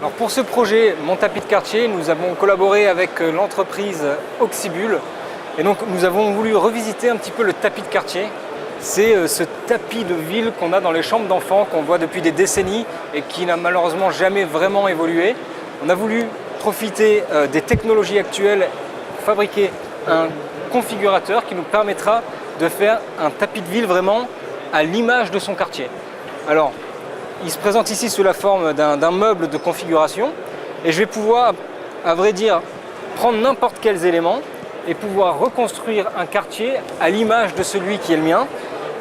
Alors pour ce projet, mon tapis de quartier, nous avons collaboré avec l'entreprise Oxybul. Et donc nous avons voulu revisiter un petit peu le tapis de quartier. C'est ce tapis de ville qu'on a dans les chambres d'enfants, qu'on voit depuis des décennies et qui n'a malheureusement jamais vraiment évolué. On a voulu profiter des technologies actuelles pour fabriquer un configurateur qui nous permettra de faire un tapis de ville vraiment à l'image de son quartier. Alors, il se présente ici sous la forme d'un meuble de configuration et je vais pouvoir, à vrai dire, prendre n'importe quels éléments et pouvoir reconstruire un quartier à l'image de celui qui est le mien.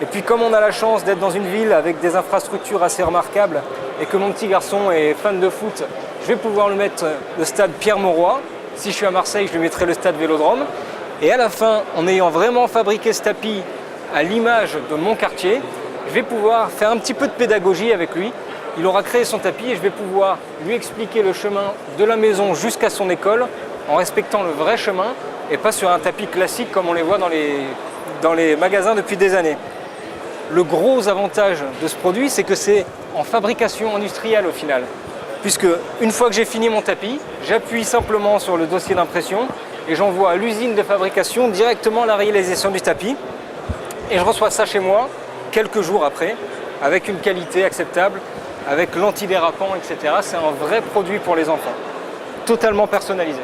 Et puis comme on a la chance d'être dans une ville avec des infrastructures assez remarquables et que mon petit garçon est fan de foot, je vais pouvoir lui mettre le stade Pierre-Mauroy. Si je suis à Marseille, je lui mettrai le stade Vélodrome. Et à la fin, en ayant vraiment fabriqué ce tapis à l'image de mon quartier, je vais pouvoir faire un petit peu de pédagogie avec lui. Il aura créé son tapis et je vais pouvoir lui expliquer le chemin de la maison jusqu'à son école en respectant le vrai chemin et pas sur un tapis classique comme on les voit dans les magasins depuis des années. Le gros avantage de ce produit, c'est que c'est en fabrication industrielle au final. Puisque une fois que j'ai fini mon tapis, j'appuie simplement sur le dossier d'impression et j'envoie à l'usine de fabrication directement la réalisation du tapis. Et je reçois ça chez moi quelques jours après, avec une qualité acceptable, avec l'antidérapant, etc. C'est un vrai produit pour les enfants, totalement personnalisé.